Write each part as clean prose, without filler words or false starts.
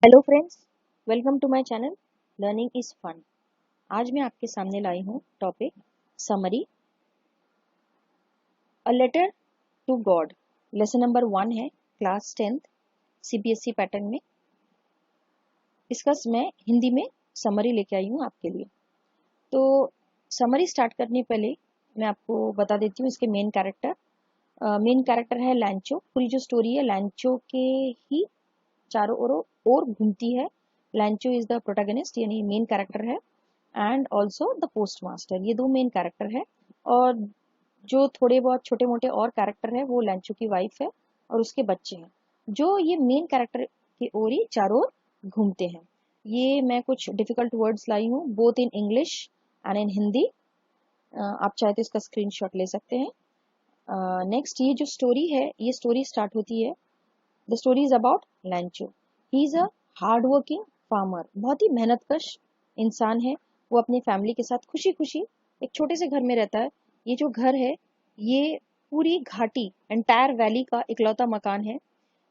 Hello friends, welcome to my channel learning is fun. आज मैं आपके सामने लाई हूँ topic summary, a letter to God. Lesson number 1 है, क्लास 10th सीबीएसई पैटर्न में। इसका मैं हिंदी में समरी लेके आई हूँ आपके लिए। तो समरी स्टार्ट करने पहले मैं आपको बता देती हूँ इसके मेन कैरेक्टर। मेन कैरेक्टर है लैंचो। पूरी जो स्टोरी है लैंचो के ही चारों ओर घूमती है। लैंचो इज द प्रोटैगनिस्ट, यानी मेन कैरेक्टर है, and also the post master. ये दो मेन कैरेक्टर है, और जो थोड़े बहुत छोटे मोटे और कैरेक्टर है वो लैंचो की वाइफ है और उसके बच्चे हैं, जो ये मेन कैरेक्टर की ओर ही चारों ओर घूमते हैं। ये मैं कुछ डिफिकल्ट वर्ड्स लाई हूँ, both in English and in Hindi. आप चाहे तो इसका स्क्रीनशॉट ले सकते हैं। नेक्स्ट, ये जो स्टोरी है, ये स्टोरी स्टार्ट होती है। The story is about लैंचो। He is a hard working farmer. बहुत ही मेहनतकश इंसान है। वो अपनी फैमिली के साथ खुशी खुशी एक छोटे से घर में रहता है। ये जो घर है, ये पूरी घाटी, एंटायर वैली का इकलौता मकान है,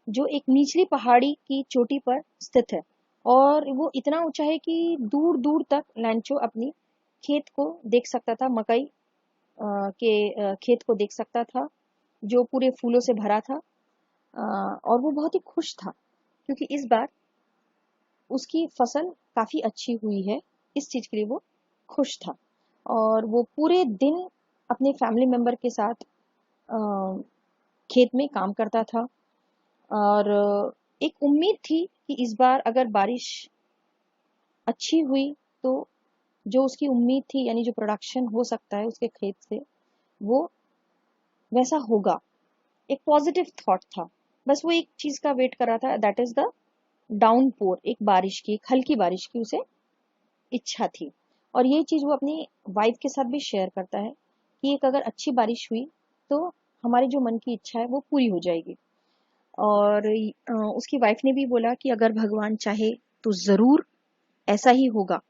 जो एक निचली पहाड़ी की चोटी पर स्थित है। और वो इतना ऊंचा है कि दूर दूर तक लैंचो अपनी खेत को देख सकता था। मकई के खेत को देख सकता था, जो पूरे फूलों से भरा था। और वो बहुत ही खुश था, क्योंकि इस बार उसकी फसल काफी अच्छी हुई है। इस चीज के लिए वो खुश था। और वो पूरे दिन अपने फैमिली मेंबर के साथ खेत में काम करता था। और एक उम्मीद थी कि इस बार अगर बारिश अच्छी हुई तो जो उसकी उम्मीद थी, यानी जो प्रोडक्शन हो सकता है उसके खेत से, वो वैसा होगा। एक पॉजिटिव थॉट था। बस वो एक चीज का वेट कर रहा था, दैट इज द डाउनपोर। एक बारिश की, एक हल्की बारिश की उसे इच्छा थी। और ये चीज वो अपनी वाइफ के साथ भी शेयर करता है कि एक अगर अच्छी बारिश हुई तो हमारी जो मन की इच्छा है वो पूरी हो जाएगी। और उसकी वाइफ ने भी बोला कि अगर भगवान चाहे तो जरूर ऐसा ही होगा।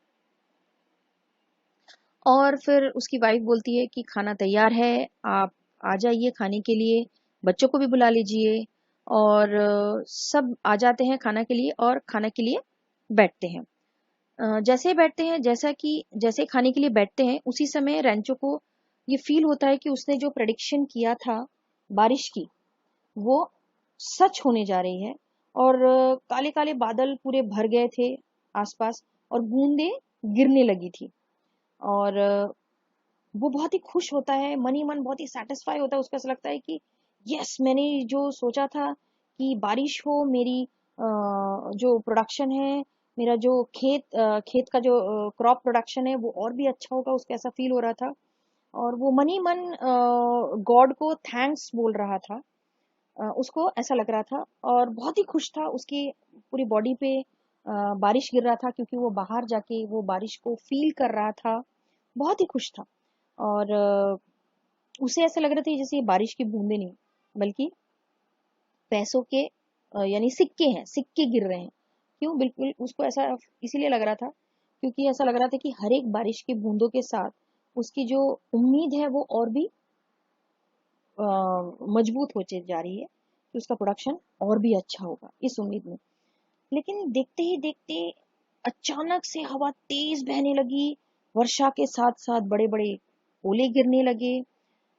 और फिर उसकी वाइफ बोलती है कि खाना तैयार है, आप आ जाइए खाने के लिए, बच्चों को भी बुला लीजिए। और सब आ जाते हैं खाना के लिए और खाना के लिए बैठते हैं। जैसे ही बैठते हैं, जैसे खाने के लिए बैठते हैं, उसी समय रैंचो को ये फील होता है कि उसने जो प्रेडिक्शन किया था बारिश की, वो सच होने जा रही है। और काले काले बादल पूरे भर गए थे आसपास, और बूंदें गिरने लगी थी। और वो बहुत ही खुश होता है, मन ही मन बहुत ही सेटिस्फाई होता है। उसको ऐसा लगता है कि यस, मैंने जो सोचा था कि बारिश हो, मेरी जो प्रोडक्शन है, मेरा जो खेत का जो क्रॉप प्रोडक्शन है वो और भी अच्छा होगा, उसको ऐसा फील हो रहा था। और वो मन ही मन गॉड को थैंक्स बोल रहा था। उसको ऐसा लग रहा था और बहुत ही खुश था। उसकी पूरी बॉडी पे बारिश गिर रहा था, क्योंकि वो बाहर जाके वो बारिश को फील कर रहा था। बहुत ही खुश था। और उसे ऐसा लग रहा था जैसे ये बारिश की बूंदे नहीं, बल्कि पैसों के यानी सिक्के हैं, सिक्के गिर रहे हैं। क्यों? बिल्कुल उसको ऐसा इसीलिए लग रहा था क्योंकि ऐसा लग रहा था कि हर एक बारिश की बूंदों के साथ उसकी जो उम्मीद है वो और भी मजबूत होती जा रही है, कि उसका प्रोडक्शन और भी अच्छा होगा, इस उम्मीद में। लेकिन देखते ही देखते अचानक से हवा तेज बहने लगी। वर्षा के साथ साथ बड़े बड़े ओले गिरने लगे।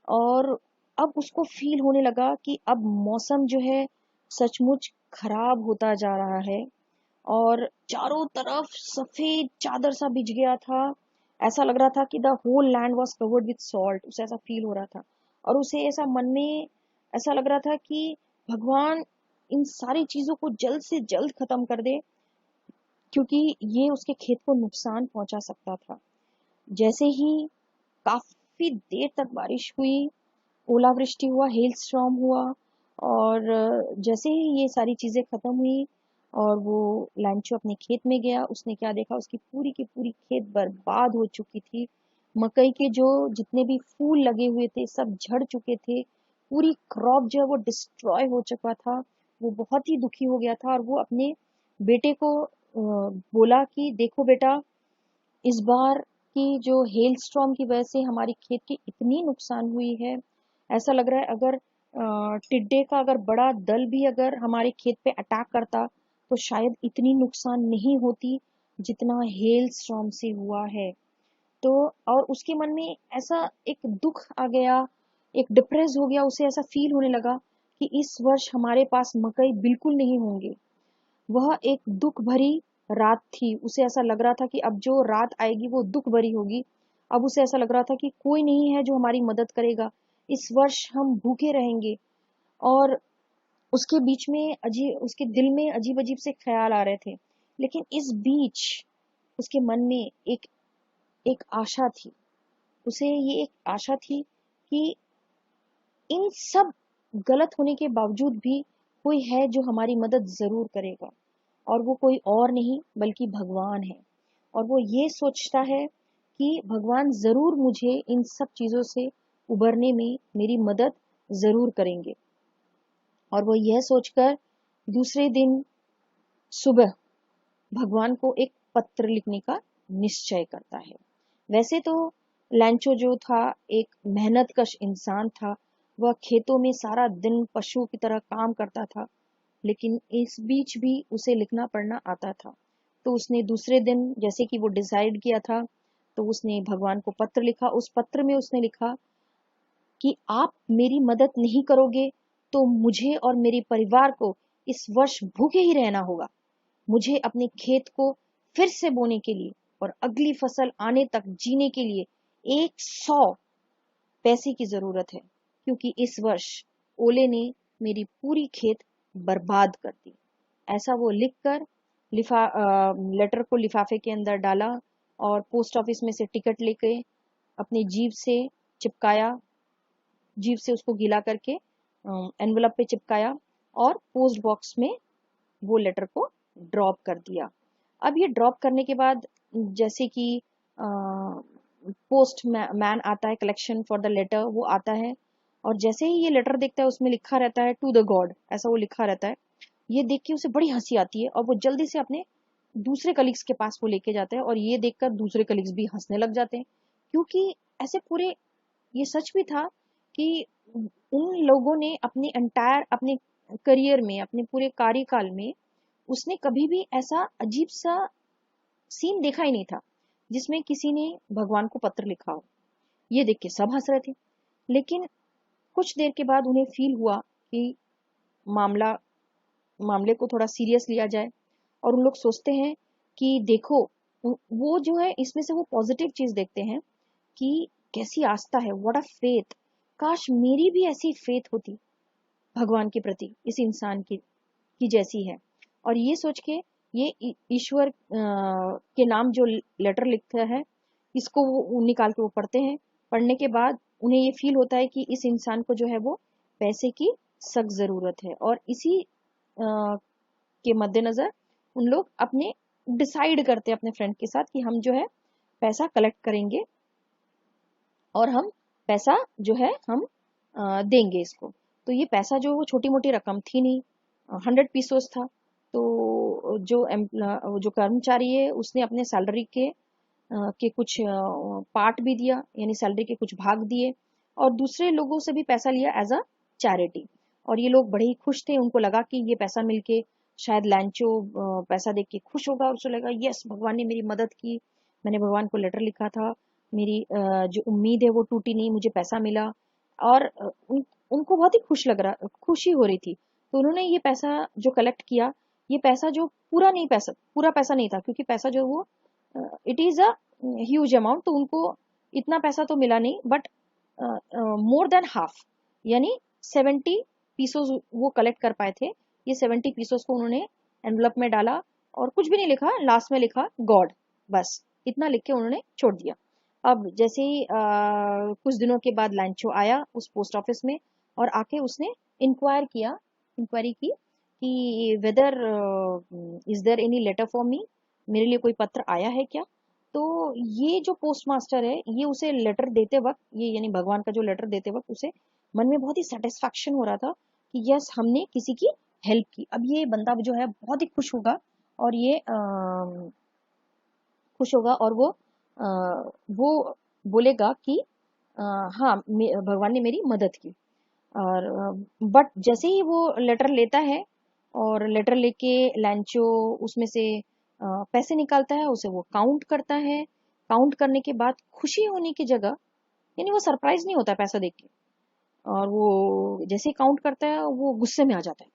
और अब उसको फील होने लगा कि अब मौसम जो है सचमुच खराब होता जा रहा है। और चारों तरफ सफेद चादर सा बिछ गया था। ऐसा लग रहा था कि the whole land was covered with salt. उसे ऐसा फील हो रहा था। और उसे ऐसा मन में ऐसा लग रहा था कि भगवान इन सारी चीजों को जल्द से जल्द खत्म कर दे, क्योंकि ये उसके खेत को नुकसान पहुंचा सकता था। जैसे ही काफी देर तक बारिश हुई, ओलावृष्टि हुआ, हेल स्टॉर्म हुआ। और जैसे ही ये सारी चीजें खत्म हुई और वो लैंचो अपने खेत में गया, उसने क्या देखा, उसकी पूरी की पूरी खेत बर्बाद हो चुकी थी। मकई के जो जितने भी फूल लगे हुए थे सब झड़ चुके थे। पूरी क्रॉप जो है वो डिस्ट्रॉय हो चुका था। वो बहुत ही दुखी हो गया था और वो अपने बेटे को बोला कि देखो बेटा, इस बार की जो हेल स्टॉर्म की वजह से हमारी खेत की इतनी नुकसान हुई है, ऐसा लग रहा है अगर टिड्डे का अगर बड़ा दल भी अगर हमारे खेत पे अटैक करता तो शायद इतनी नुकसान नहीं होती जितना हेल स्टॉर्म से हुआ है। तो और उसके मन में ऐसा एक दुख आ गया, एक डिप्रेस हो गया, उसे ऐसा फील होने लगा कि इस वर्ष हमारे पास मकई बिल्कुल नहीं होंगे। वह एक दुख भरी रात थी। उसे ऐसा लग रहा था कि अब जो रात आएगी वो दुख भरी होगी। अब उसे ऐसा लग रहा था कि कोई नहीं है जो हमारी मदद करेगा, इस वर्ष हम भूखे रहेंगे। और उसके बीच में उसके दिल में अजीब अजीब से ख्याल आ रहे थे। लेकिन इस बीच उसके मन में एक एक आशा थी। उसे ये एक आशा थी कि इन सब गलत होने के बावजूद भी कोई है जो हमारी मदद जरूर करेगा, और वो कोई और नहीं बल्कि भगवान है। और वो ये सोचता है कि भगवान जरूर मुझे इन सब चीजों से उबरने में मेरी मदद जरूर करेंगे। और वो यह सोचकर दूसरे दिन सुबह भगवान को एक पत्र लिखने का निश्चय करता है। वैसे तो लैंचो जो था एक मेहनतकश इंसान था। वह खेतों में सारा दिन पशु की तरह काम करता था, लेकिन इस बीच भी उसे लिखना पढ़ना आता था। तो उसने दूसरे दिन, जैसे कि वो डिसाइड किया था, तो उसने भगवान को पत्र लिखा। उस पत्र में उसने लिखा कि आप मेरी मदद नहीं करोगे तो मुझे और मेरे परिवार को इस वर्ष भूखे ही रहना होगा। मुझे अपने खेत को फिर से बोने के लिए और अगली फसल आने तक जीने के लिए 100 पैसे की जरूरत है, क्योंकि इस वर्ष ओले ने मेरी पूरी खेत बर्बाद कर दी। ऐसा वो लिखकर लेटर को लिफाफे के अंदर डाला और पोस्ट ऑफिस में से टिकट लेके अपनी जीभ से चिपकाया, जीभ से उसको गीला करके एनवलप पे चिपकाया और पोस्ट बॉक्स में वो लेटर को ड्रॉप कर दिया। अब ये ड्रॉप करने के बाद जैसे कि पोस्ट मैन आता है, कलेक्शन फॉर द लेटर, वो आता है और जैसे ही ये लेटर देखता है उसमें लिखा रहता है टू द गॉड, ऐसा वो लिखा रहता है। ये देख के उसे बड़ी हंसी आती है और वो जल्दी से अपने दूसरे कलीग्स के पास वो लेके जाता है, और ये देखकर दूसरे कलीग्स भी हंसने लग जाते हैं, क्योंकि ऐसे पूरे ये सच भी था कि उन लोगों ने अपने करियर में, अपने पूरे कार्यकाल में उसने कभी भी ऐसा अजीब सा सीन देखा ही नहीं था जिसमें किसी ने भगवान को पत्र लिखा हो। ये देख के सब हंस रहे थे। लेकिन कुछ देर के बाद उन्हें फील हुआ कि मामला मामले को थोड़ा सीरियस लिया जाए, और उन लोग सोचते हैं कि देखो, वो जो है इसमें से वो पॉजिटिव चीज देखते हैं कि कैसी आस्था है, व्हाट अ फेथ, काश मेरी भी ऐसी फेथ होती भगवान के प्रति इस इंसान की जैसी है। और ये सोच के ये ईश्वर के नाम जो लेटर लिखता है, इसको वो निकाल के वो पढ़ते हैं। पढ़ने के बाद उन्हें ये फील होता है कि इस इंसान को जो है वो पैसे की सख्त जरूरत है, और इसी के मद्देनजर उन लोग अपने डिसाइड करते हैं अपने फ्रेंड के साथ कि हम जो है पैसा कलेक्ट करेंगे और हम पैसा जो है हम देंगे इसको। तो ये पैसा जो वो छोटी मोटी रकम थी नहीं, 100 पीसोस था। तो जो कर्मचारी है उसने अपने सैलरी के कुछ पार्ट भी दिया, यानी सैलरी के कुछ भाग दिए, और दूसरे लोगों से भी पैसा लिया एज अ चैरिटी। और ये लोग बड़े ही खुश थे, उनको लगा कि ये पैसा मिलके शायद लैंचो पैसा देख के खुश होगा, उसको लगा यस भगवान ने मेरी मदद की, मैंने भगवान को लेटर लिखा था, मेरी जो उम्मीद है वो टूटी नहीं, मुझे पैसा मिला। और उनको बहुत ही खुशी हो रही थी। तो उन्होंने ये पैसा जो कलेक्ट किया, ये पैसा जो पूरा पैसा नहीं था, क्योंकि पैसा जो वो it is a huge amount, तो उनको इतना पैसा तो मिला नहीं, बट मोर देन हाफ, यानी 70 पीसोस वो कलेक्ट कर पाए थे। ये 70 पीसोस को उन्होंने एनवलप में डाला और कुछ भी नहीं लिखा, लास्ट में लिखा गॉड, बस इतना लिख के उन्होंने छोड़ दिया। अब जैसे ही कुछ दिनों के बाद लैंचो आया उस पोस्ट ऑफिस में, और आके उसने इंक्वायरी की कि whether is there any letter for me, मेरे लिए कोई पत्र आया है क्या। तो ये जो पोस्ट मास्टर है, ये उसे लेटर देते वक्त, ये यानी भगवान का जो लेटर देते वक्त उसे मन में बहुत ही सेटिस्फैक्शन हो रहा था कि यस हमने किसी की हेल्प की। अब ये बंदा जो है बहुत ही खुश होगा, और ये खुश होगा और वो बोलेगा कि हाँ भगवान ने मेरी मदद की। और बट जैसे ही वो लेटर लेता है और लेटर लेके लैंचो उसमें से पैसे निकालता है, उसे वो काउंट करता है। काउंट करने के बाद खुशी होने की जगह, यानी वो सरप्राइज नहीं होता पैसा देख के, और वो जैसे ही काउंट करता है वो गुस्से में आ जाता है।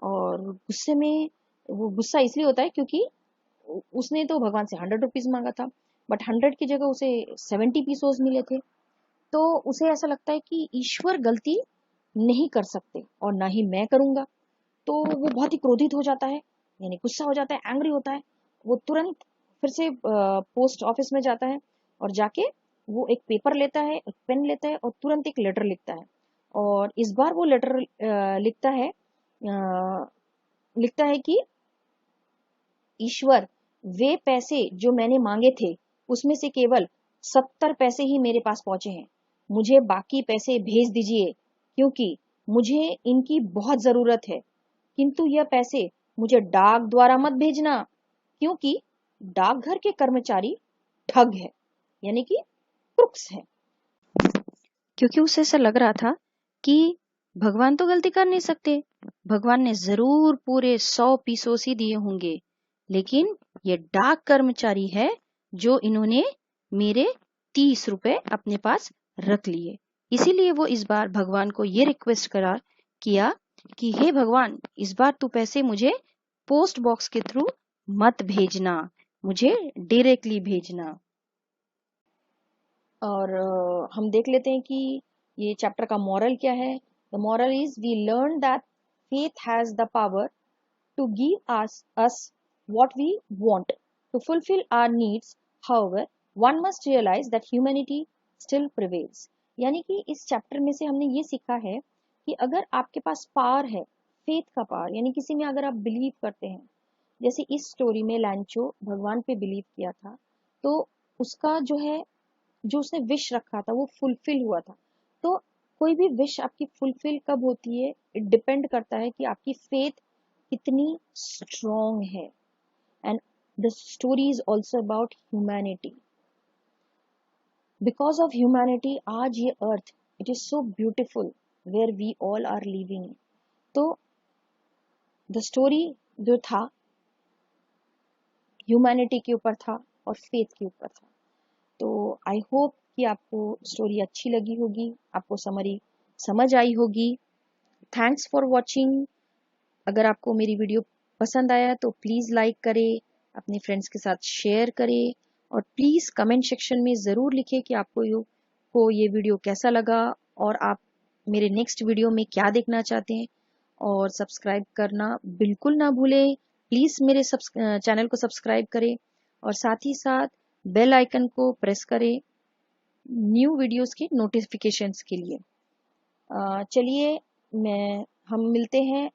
और गुस्से में, वो गुस्सा इसलिए होता है क्योंकि उसने तो भगवान से 100 रुपीज मांगा था, बट 100 की जगह उसे 70 पीसोज मिले थे। तो उसे ऐसा लगता है कि ईश्वर गलती नहीं कर सकते और ना ही मैं करूंगा। तो वो बहुत ही क्रोधित हो जाता है, यानी गुस्सा हो जाता है, एंग्री होता है। वो तुरंत फिर से पोस्ट ऑफिस में जाता है और जाके वो एक पेपर लेता है, एक पेन लेता है और तुरंत एक लेटर लिखता है। और इस बार वो लेटर लिखता है कि ईश्वर, वे पैसे जो मैंने मांगे थे उसमें से केवल 70 पैसे ही मेरे पास पहुंचे हैं। मुझे बाकी पैसे भेज दीजिए क्योंकि मुझे इनकी बहुत जरूरत है। किंतु यह पैसे मुझे डाक द्वारा मत भेजना क्योंकि डाकघर के कर्मचारी ठग है, यानी कि क्रुक्स है। क्योंकि उसे ऐसा लग रहा था कि भगवान तो गलती कर नहीं सकते, भगवान ने जरूर पूरे 100 पीसों ही दिए होंगे, लेकिन ये डाक कर्मचारी है जो इन्होंने मेरे 30 रुपए अपने पास रख लिए। इसीलिए वो इस बार भगवान को ये रिक्वेस्ट किया कि हे भगवान, इस बार तू पैसे मुझे पोस्ट बॉक्स के थ्रू मत भेजना, मुझे डायरेक्टली भेजना। और हम देख लेते हैं कि ये चैप्टर का मॉरल क्या है। The moral is we learn that faith has the power to give us what we want to fulfill our needs. However, one must realize that humanity still prevails. यानी कि इस चैप्टर में से हमने ये सीखा है कि अगर आपके पास पावर है, फेथ का पावर, यानी किसी में अगर आप बिलीव करते हैं, जैसे इस स्टोरी में लैंचो भगवान पे बिलीव किया था, तो उसका जो है, जो उसने विश रखा था वो फुलफिल हुआ था। तो कोई भी विश आपकी फुलफिल कब होती है, इट डिपेंड करता है कि आपकी फेथ कितनी स्ट्रॉन्ग है। And the story is also about humanity. Because of humanity आज ये earth it is so beautiful where we all are living. तो द स्टोरी जो था ह्यूमैनिटी के ऊपर था और फेथ के ऊपर था। तो आई होप कि आपको स्टोरी अच्छी लगी होगी, आपको समरी समझ आई होगी। Thanks for watching. अगर आपको मेरी वीडियो पसंद आया तो प्लीज़ लाइक करें, अपने फ्रेंड्स के साथ शेयर करें और प्लीज़ कमेंट सेक्शन में ज़रूर लिखें कि आपको ये वीडियो कैसा लगा और आप मेरे नेक्स्ट वीडियो में क्या देखना चाहते हैं। और सब्सक्राइब करना बिल्कुल ना भूलें। प्लीज़ मेरे चैनल को सब्सक्राइब करें और साथ ही साथ बेल आइकन को प्रेस करें न्यू वीडियोस के नोटिफिकेशंस के लिए। चलिए, हम मिलते हैं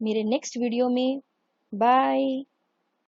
मेरे नेक्स्ट वीडियो में। बाय।